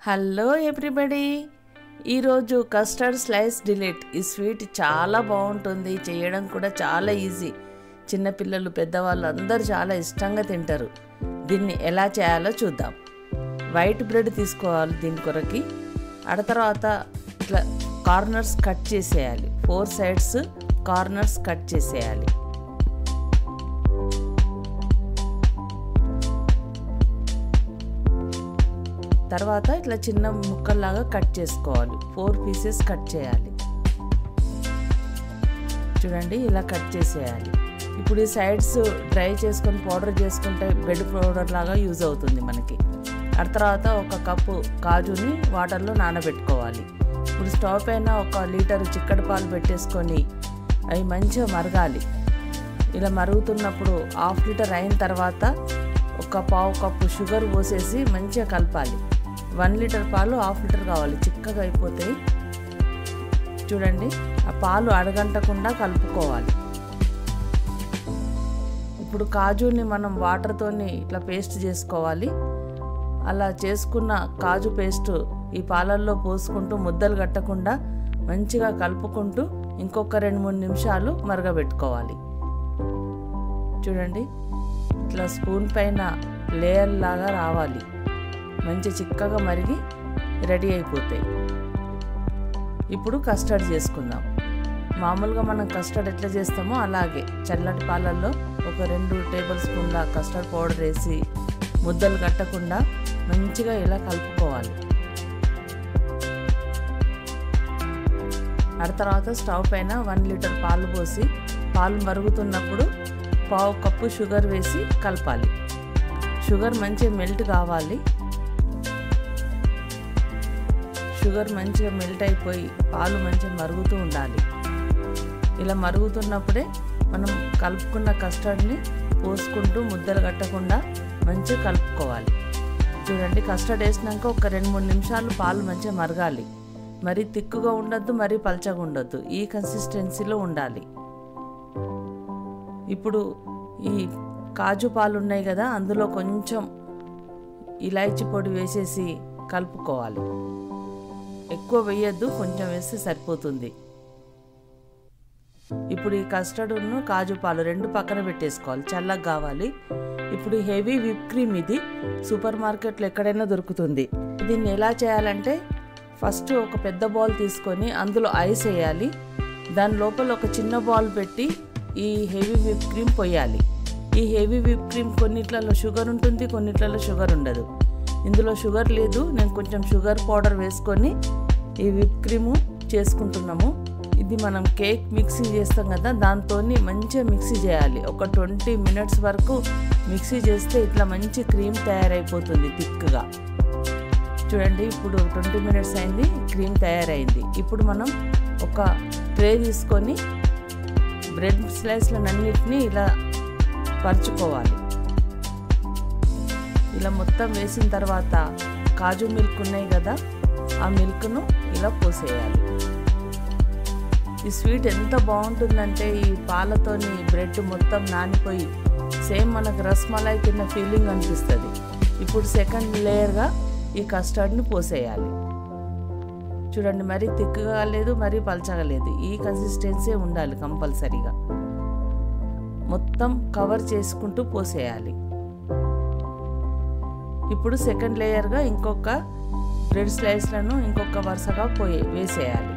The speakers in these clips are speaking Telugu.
హలో ఎవ్రీబడి, ఈరోజు కస్టర్డ్ స్లైస్ డిలీట్. ఈ స్వీట్ చాలా బాగుంటుంది, చేయడం కూడా చాలా ఈజీ. చిన్నపిల్లలు పెద్దవాళ్ళు అందరూ చాలా ఇష్టంగా తింటారు. దీన్ని ఎలా చేయాలో చూద్దాం. వైట్ బ్రెడ్ తీసుకోవాలి దీని కొరకి. తర్వాత ఇట్లా కార్నర్స్ కట్ చేసేయాలి. 4 సైడ్స్ కార్నర్స్ కట్ చేసేయాలి. తర్వాత ఇట్లా చిన్న ముక్కల్లాగా కట్ చేసుకోవాలి. 4 పీసెస్ కట్ చేయాలి. చూడండి, ఇలా కట్ చేసేయాలి. ఇప్పుడు ఈ సైడ్స్ డ్రై చేసుకొని పౌడర్ చేసుకుంటే బెడ్ పౌడర్ లాగా యూజ్ అవుతుంది మనకి. ఆ తర్వాత 1 కప్పు కాజుని వాటర్లో నానబెట్టుకోవాలి. ఇప్పుడు స్టవ్ పైన 1 లీటర్ చిక్కటి పాలు పెట్టేసుకొని అవి మంచిగా మరగాలి. ఇలా మరుగుతున్నప్పుడు 1/2 లీటర్ అయిన తర్వాత 1/4 కప్పు షుగర్ పోసేసి మంచిగా కలపాలి. 1 లీటర్ పాలు 1/2 లీటర్ కావాలి, చిక్కగా అయిపోతాయి. చూడండి, ఆ పాలు అడగంటకుండా కలుపుకోవాలి. ఇప్పుడు కాజుని మనం వాటర్తోని ఇట్లా పేస్ట్ చేసుకోవాలి. అలా చేసుకున్న కాజు పేస్ట్ ఈ పాలల్లో పోసుకుంటూ ముద్దలు కట్టకుండా మంచిగా కలుపుకుంటూ ఇంకొక 2-3 నిమిషాలు మరగబెట్టుకోవాలి. చూడండి, ఇట్లా స్పూన్ పైన లేయర్ లాగా రావాలి. మంచి చిక్కగా మరిగి రెడీ అయిపోతాయి. ఇప్పుడు కస్టర్డ్ చేసుకుందాం. మామూలుగా మనం కస్టర్డ్ ఎట్లా చేస్తామో అలాగే చల్లటి పాలల్లో 2 టేబుల్ స్పూన్ల కస్టర్డ్ పౌడర్ వేసి ముద్దలు కట్టకుండా మంచిగా ఇలా కలుపుకోవాలి. ఆ తర్వాత స్టవ్ పైన 1 లీటర్ పాలు పోసి పాలు మరుగుతున్నప్పుడు 1/4 కప్పు షుగర్ వేసి కలపాలి. షుగర్ మంచిగా మెల్ట్ కావాలి. షుగర్ మంచిగా మెల్ట్ అయిపోయి పాలు మంచిగా మరుగుతూ ఉండాలి. ఇలా మరుగుతున్నప్పుడే మనం కలుపుకున్న కస్టర్డ్ని పోసుకుంటూ ముద్దలు కట్టకుండా మంచిగా కలుపుకోవాలి. చూడండి, కస్టర్డ్ వేసినాక 2-3 నిమిషాలు పాలు మంచిగా మరగాలి. మరీ తిక్కుగా ఉండొద్దు, మరీ పల్చగా ఉండొద్దు, ఈ కన్సిస్టెన్సీలో ఉండాలి. ఇప్పుడు ఈ కాజు పాలు ఉన్నాయి కదా, అందులో కొంచెం ఇలాచీ పొడి వేసేసి కలుపుకోవాలి. ఎక్కువ వేయద్దు, కొంచెం వేస్తే సరిపోతుంది. ఇప్పుడు ఈ కస్టర్డ్ను కాజు పాలు 2 పక్కన పెట్టేసుకోవాలి, చల్లగా కావాలి. ఇప్పుడు హెవీ విప్ క్రీమ్ ఇది సూపర్ మార్కెట్లో ఎక్కడైనా దొరుకుతుంది. దీన్ని ఎలా చేయాలంటే ఫస్ట్ ఒక పెద్ద బౌల్ తీసుకొని అందులో ఐస్ వేయాలి. దాని లోపల ఒక చిన్న బౌల్ పెట్టి ఈ హెవీ విప్ క్రీమ్ పోయాలి. ఈ హెవీ విప్ క్రీమ్ కొన్నిట్లలో షుగర్ ఉంటుంది, కొన్నిట్లలో షుగర్ ఉండదు. ఇందులో షుగర్ లేదు, నేను కొంచెం షుగర్ పౌడర్ వేసుకొని ఈ విప్ క్రీము చేసుకుంటున్నాము. ఇది మనం కేక్ మిక్సీ చేస్తాం కదా, దాంతో మంచిగా మిక్సీ చేయాలి. ఒక 20 మినిట్స్ వరకు మిక్సీ చేస్తే ఇట్లా మంచి క్రీమ్ తయారైపోతుంది థిక్గా. చూడండి, ఇప్పుడు 20 మినిట్స్ అయింది, క్రీమ్ తయారైంది. ఇప్పుడు మనం ఒక ట్రే తీసుకొని బ్రెడ్ స్లైస్లన్నిటినీ ఇలా పరుచుకోవాలి. ఇలా మొత్తం వేసిన తర్వాత కాజు మిల్క్ ఉన్నాయి కదా, ఆ మిల్క్ను ఇలా పోసేయాలి. ఈ స్వీట్ ఎంత బాగుంటుందంటే ఈ పాలతోని బ్రెడ్ మొత్తం నానిపోయి సేమ్ మనకు రస్మలై తిన్న ఫీలింగ్ అనిపిస్తుంది. ఇప్పుడు సెకండ్ లేయర్గా ఈ కస్టర్డ్ని పోసేయాలి. చూడండి, మరీ తిక్కుగా లేదు, మరీ పల్చగా లేదు, ఈ కన్సిస్టెన్సీ ఉండాలి కంపల్సరీగా. మొత్తం కవర్ చేసుకుంటూ పోసేయాలి. ఇప్పుడు సెకండ్ లేయర్గా ఇంకొక బ్రెడ్ స్లైస్లను ఇంకొక వరుసగా వేసేయాలి.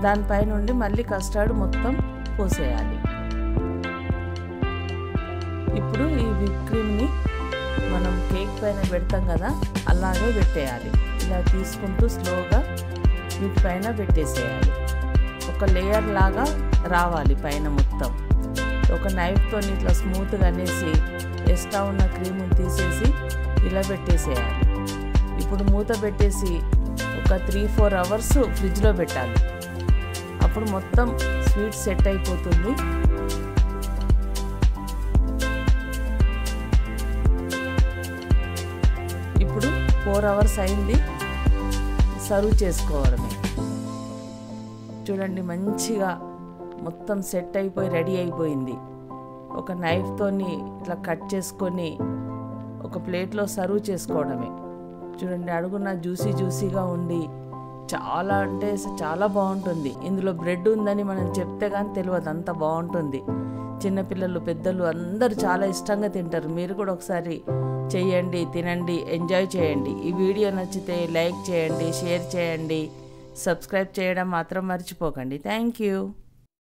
దానిపై నుండి మళ్ళీ కస్టర్డ్ మొత్తం పోసేయాలి. ఇప్పుడు ఈ విప్ క్రీమ్ని మనం కేక్ పైన పెడతాం కదా, అలాగే పెట్టేయాలి. ఇలా తీసుకుంటూ స్లోగా వీటి పైన పెట్టేసేయాలి. ఒక లేయర్ లాగా రావాలి పైన మొత్తం. ఒక నైఫ్తో ఇట్లా స్మూత్గా అనేసి ఎక్స్ట్రా ఉన్న క్రీముని తీసేసి ఇలా పెట్టేసేయాలి. ఇప్పుడు మూత పెట్టేసి ఒక 3-4 అవర్స్ ఫ్రిడ్జ్లో పెట్టాలి. అప్పుడు మొత్తం స్వీట్ సెట్ అయిపోతుంది. ఇప్పుడు 4 అవర్స్ అయింది, సర్వ్ చేసుకోవడమే. చూడండి, మంచిగా మొత్తం సెట్ అయిపోయి రెడీ అయిపోయింది. ఒక నైఫ్తోని ఇట్లా కట్ చేసుకొని ఒక ప్లేట్లో సర్వ్ చేసుకోవడమే. చూడండి, అడుగున జ్యూసీగా ఉండి చాలా అంటే చాలా బాగుంటుంది. ఇందులో బ్రెడ్ ఉందని మనం చెప్తే కానీ తెలియదు, అంత బాగుంటుంది. చిన్నపిల్లలు, పెద్దలు అందరూ చాలా ఇష్టంగా తింటారు. మీరు కూడా ఒకసారి చేయండి, తినండి, ఎంజాయ్ చేయండి. ఈ వీడియో నచ్చితే లైక్ చేయండి, షేర్ చేయండి, సబ్స్క్రైబ్ చేయడం మాత్రం మర్చిపోకండి. Thank you.